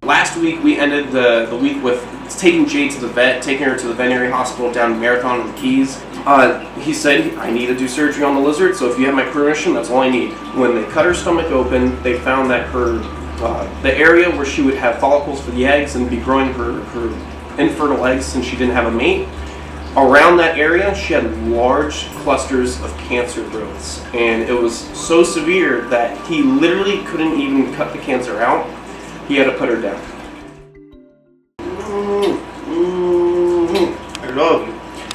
Last week we ended the week with taking Jade to the vet, taking her to the veterinary hospital down in Marathon in the Keys. He said, I need to do surgery on the lizard, so if you have my permission, that's all I need. When they cut her stomach open, they found that the area where she would have follicles for the eggs and be growing her infertile eggs since she didn't have a mate, around that area she had large clusters of cancer growths. And it was so severe that he literally couldn't even cut the cancer out. He had to put her down. I love you.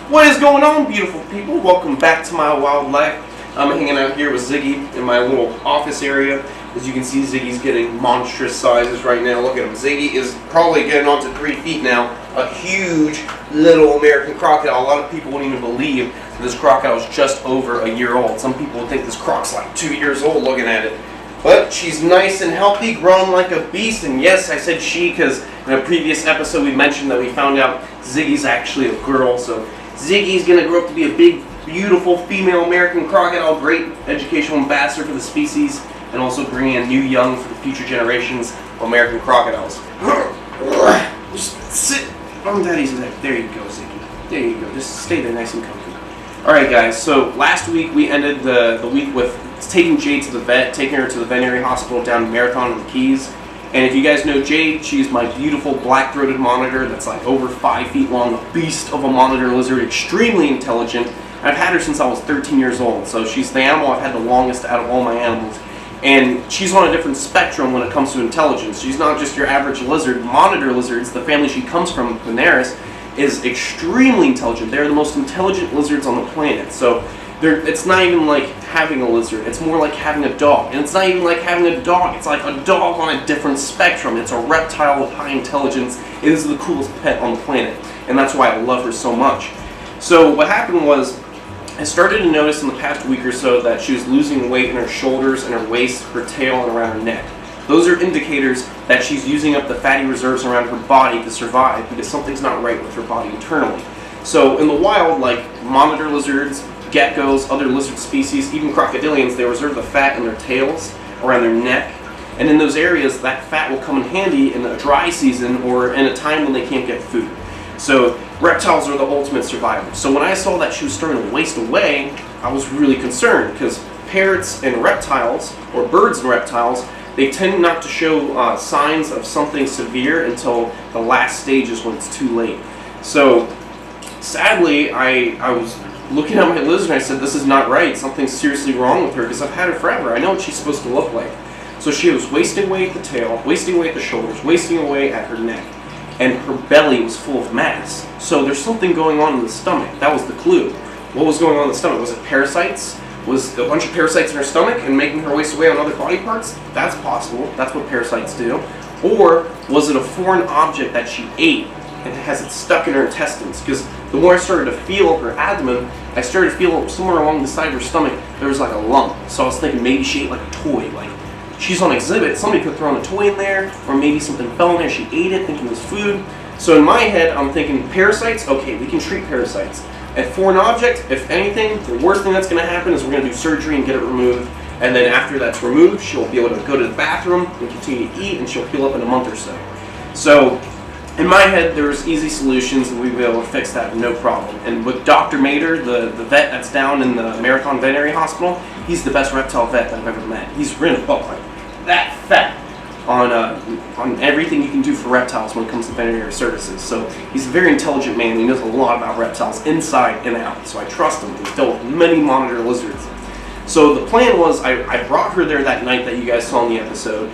What is going on, beautiful people? Welcome back to my wild life. I'm hanging out here with Ziggy in my little office area. As you can see, Ziggy's getting monstrous sizes right now. Look at him. Ziggy is probably getting on to 3 feet now. A huge little American crocodile. A lot of people wouldn't even believe that this crocodile is just over a year old. Some people would think this croc's like 2 years old looking at it. But she's nice and healthy, grown like a beast. And yes, I said she because in a previous episode we mentioned that we found out Ziggy's actually a girl. So Ziggy's going to grow up to be a big, beautiful female American crocodile, great educational ambassador for the species, and also bringing in new young for the future generations of American crocodiles. Just sit on Daddy's neck. There you go, Ziggy. There you go. Just stay there nice and comfy. Alright guys, so last week we ended the week with taking Jade to the vet, taking her to the veterinary hospital down in Marathon in the Keys. And if you guys know Jade, she's my beautiful black-throated monitor that's like over 5 feet long, a beast of a monitor lizard, extremely intelligent. I've had her since I was 13 years old, so she's the animal I've had the longest out of all my animals. And she's on a different spectrum when it comes to intelligence. She's not just your average lizard. Monitor lizards, the family she comes from, Veterinary, is extremely intelligent. They're the most intelligent lizards on the planet. So it's not even like having a lizard. It's more like having a dog. And it's not even like having a dog. It's like a dog on a different spectrum. It's a reptile with high intelligence. It is the coolest pet on the planet. And that's why I love her so much. So what happened was, I started to notice in the past week or so that she was losing weight in her shoulders and her waist, her tail, and around her neck. Those are indicators that she's using up the fatty reserves around her body to survive because something's not right with her body internally. So in the wild, like monitor lizards, geckos, other lizard species, even crocodilians, they reserve the fat in their tails, around their neck. And in those areas, that fat will come in handy in a dry season or in a time when they can't get food. So reptiles are the ultimate survivors. So when I saw that she was starting to waste away, I was really concerned because parrots and reptiles, or birds and reptiles, they tend not to show signs of something severe until the last stages when it's too late. So sadly, I was looking at my lizard and I said, this is not right. Something's seriously wrong with her because I've had her forever. I know what she's supposed to look like. So she was wasting away at the tail, wasting away at the shoulders, wasting away at her neck. And her belly was full of mass. So there's something going on in the stomach. That was the clue. What was going on in the stomach? Was it parasites? Was a bunch of parasites in her stomach and making her waste away on other body parts? That's possible. That's what parasites do. Or was it a foreign object that she ate and has it stuck in her intestines? Because the more I started to feel her abdomen, I started to feel somewhere along the side of her stomach there was like a lump. So I was thinking maybe she ate like a toy. Like she's on exhibit, somebody could throw in a toy in there, or maybe something fell in there, she ate it thinking it was food. So in my head, I'm thinking parasites, okay, we can treat parasites. A foreign object, if anything, the worst thing that's going to happen is we're going to do surgery and get it removed. And then after that's removed, she'll be able to go to the bathroom and continue to eat, and she'll heal up in a month or so. So in my head, there's easy solutions, and we'll be able to fix that no problem. And with Dr. Mater, the vet that's down in the Marathon Veterinary Hospital, he's the best reptile vet that I've ever met. He's written a book like that fat on everything you can do for reptiles when it comes to veterinary services. So he's a very intelligent man. He knows a lot about reptiles inside and out. So I trust him. He's dealt with many monitor lizards. So the plan was I brought her there that night that you guys saw in the episode.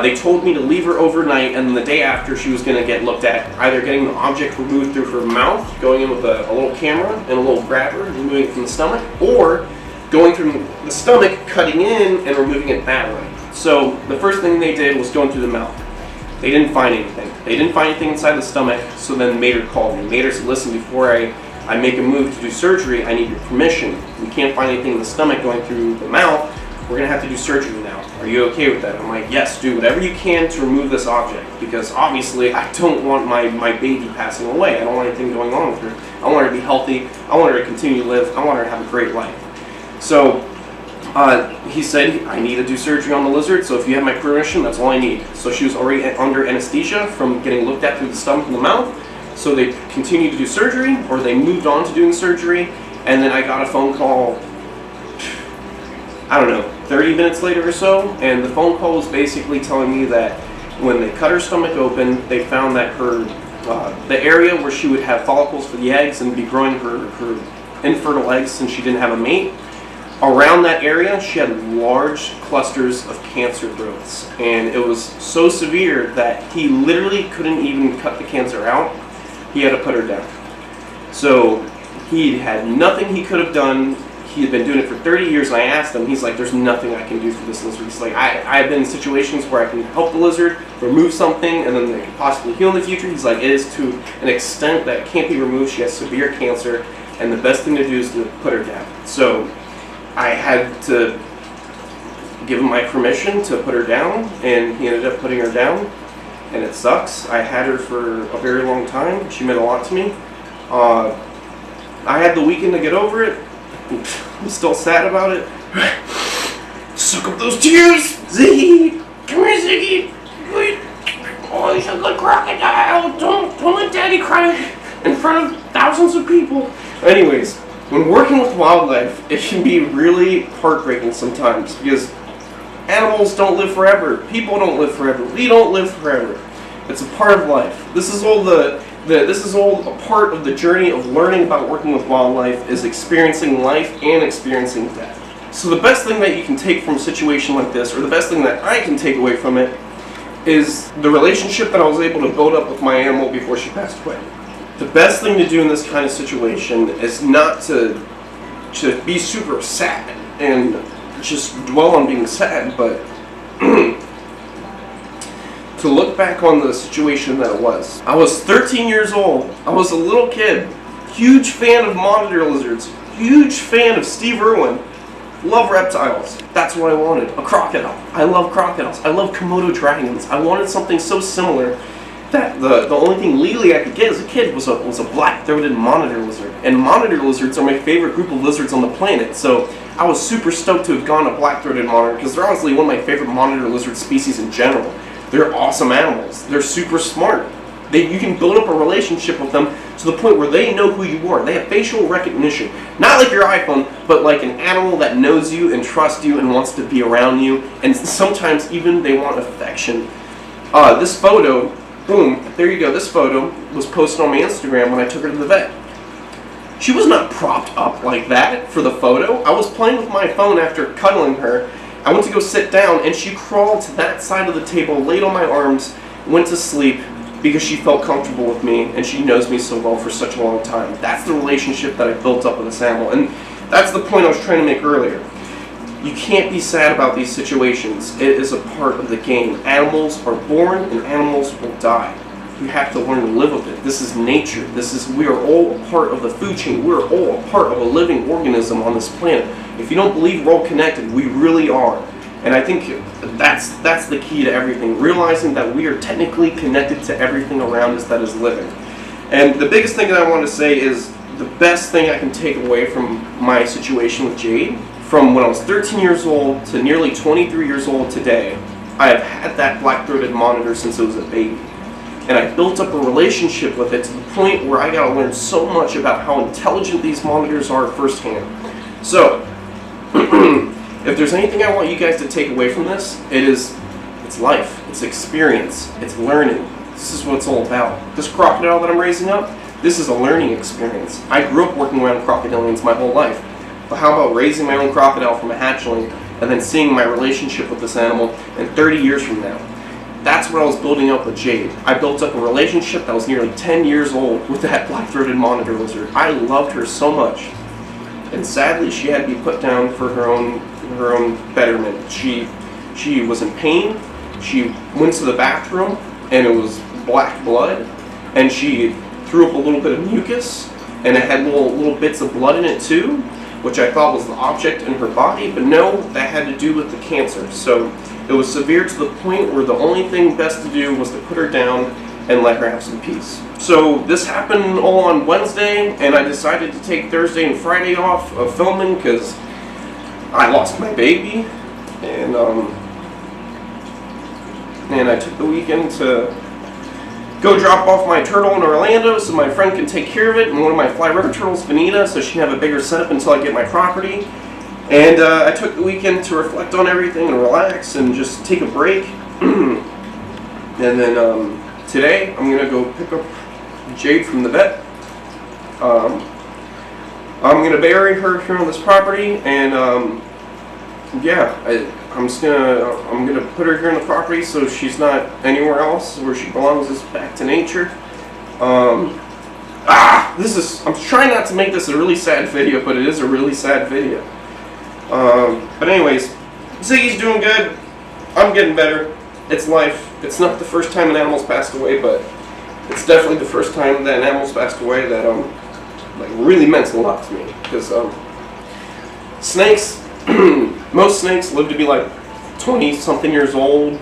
They told me to leave her overnight, and then the day after she was going to get looked at, either getting the object removed through her mouth, going in with a little camera and a little grabber, removing it from the stomach, or going through the stomach, cutting in, and removing it that way. So the first thing they did was going through the mouth. They didn't find anything. They didn't find anything inside the stomach, so then Mater called me. Mater said, listen, before I make a move to do surgery, I need your permission. We can't find anything in the stomach going through the mouth. We're going to have to do surgery now. Are you okay with that? I'm like, yes, do whatever you can to remove this object, because obviously I don't want my baby passing away. I don't want anything going on with her. I want her to be healthy. I want her to continue to live. I want her to have a great life. So He said, I need to do surgery on the lizard, so if you have my permission, that's all I need. So she was already under anesthesia from getting looked at through the stomach and the mouth. So they continued to do surgery, or they moved on to doing surgery, and then I got a phone call, I don't know, 30 minutes later or so, and the phone call was basically telling me that when they cut her stomach open, they found that her, the area where she would have follicles for the eggs and be growing her infertile eggs since she didn't have a mate, around that area she had large clusters of cancer growths, and it was so severe that he literally couldn't even cut the cancer out. He had to put her down. So he had nothing he could have done. He had been doing it for 30 years, and I asked him, he's like, there's nothing I can do for this lizard. He's like, I've been in situations where I can help the lizard, remove something, and then they can possibly heal in the future. He's like, it is to an extent that it can't be removed. She has severe cancer, and the best thing to do is to put her down. So I had to give him my permission to put her down, and he ended up putting her down, and it sucks. I had her for a very long time. She meant a lot to me. I had the weekend to get over it. I'm still sad about it. Suck up those tears! Ziggy! Come here, Ziggy! Oh, you're a good crocodile! Don't let Daddy cry in front of thousands of people. Anyways, when working with wildlife, it can be really heartbreaking sometimes because animals don't live forever. People don't live forever. We don't live forever. It's a part of life. This is all this is all a part of the journey of learning about working with wildlife, is experiencing life and experiencing death. So the best thing that you can take from a situation like this, or the best thing that I can take away from it, is the relationship that I was able to build up with my animal before she passed away. The best thing to do in this kind of situation is not to be super sad and just dwell on being sad, but to look back on the situation that it was. I was 13 years old. I was a little kid. Huge fan of monitor lizards. Huge fan of Steve Irwin. Love reptiles. That's what I wanted. A crocodile. I love crocodiles. I love Komodo dragons. I wanted something so similar that the only thing legally I could get as a kid was a black-throated monitor lizard. And monitor lizards are my favorite group of lizards on the planet. So I was super stoked to have gone a black-throated monitor because they're honestly one of my favorite monitor lizard species in general. They're awesome animals. They're super smart. You can build up a relationship with them to the point where they know who you are. They have facial recognition. Not like your iPhone, but like an animal that knows you and trusts you and wants to be around you. And sometimes even they want affection. This photo, boom, there you go. This photo was posted on my Instagram when I took her to the vet. She was not propped up like that for the photo. I was playing with my phone after cuddling her. I went to go sit down, and she crawled to that side of the table, laid on my arms, went to sleep because she felt comfortable with me, and she knows me so well for such a long time. That's the relationship that I built up with this animal, and that's the point I was trying to make earlier. You can't be sad about these situations. It is a part of the game. Animals are born, and animals will die. You have to learn to live with it. This is nature. We are all a part of the food chain. We're all a part of a living organism on this planet. If you don't believe we're all connected, we really are. And I think that's the key to everything. Realizing that we are technically connected to everything around us that is living. And the biggest thing that I want to say is the best thing I can take away from my situation with Jade, from when I was 13 years old to nearly 23 years old today, I have had that black-throated monitor since it was a baby. And I built up a relationship with it to the point where I got to learn so much about how intelligent these monitors are firsthand. So, if there's anything I want you guys to take away from this, it's life, it's experience, it's learning. This is what it's all about. This crocodile that I'm raising up, this is a learning experience. I grew up working around crocodilians my whole life. But how about raising my own crocodile from a hatchling and then seeing my relationship with this animal in 30 years from now? That's what I was building up with Jade. I built up a relationship that was nearly 10 years old with that black-throated monitor lizard. I loved her so much. And sadly, she had to be put down for her own betterment. She was in pain. She went to the bathroom, and it was black blood. And she threw up a little bit of mucus, and it had little bits of blood in it too, which I thought was the object in her body. But no, that had to do with the cancer. So it was severe to the point where the only thing best to do was to put her down and let her have some peace. So this happened all on Wednesday, and I decided to take Thursday and Friday off of filming because I lost my baby, and I took the weekend to go drop off my turtle in Orlando so my friend can take care of it, and one of my fly river turtles, Vanita, so she can have a bigger setup until I get my property. And I took the weekend to reflect on everything and relax and just take a break. And then today I'm going to go pick up Jade from the vet. I'm going to bury her here on this property, and yeah, I'm gonna put her here on the property so she's not anywhere else where she belongs. Is back to nature. I'm trying not to make this a really sad video, but it is a really sad video. But anyways, Ziggy's doing good. I'm getting better. It's life. It's not the first time an animal's passed away, but it's definitely the first time that an animal's passed away that like really meant a lot to me. Because snakes, most snakes live to be like 20 something years old.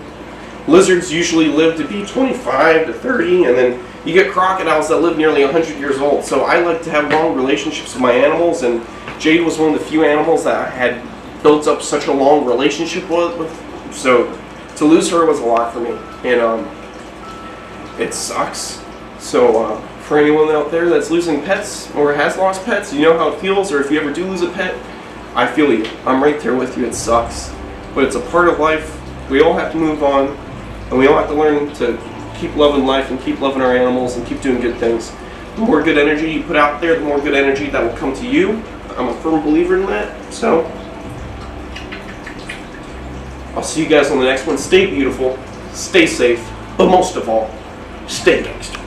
Lizards usually live to be 25 to 30, and then you get crocodiles that live nearly 100 years old. So I like to have long relationships with my animals, and Jade was one of the few animals that I had built up such a long relationship with. So to lose her was a lot for me, and it sucks. So for anyone out there that's losing pets or has lost pets, you know how it feels, or if you ever do lose a pet, I feel you. I'm right there with you. It sucks, but it's a part of life. We all have to move on, and we all have to learn to keep loving life and keep loving our animals and keep doing good things. The more good energy you put out there, the more good energy that will come to you. I'm a firm believer in that. So I'll see you guys on the next one. Stay beautiful, stay safe, but most of all, stay gangster.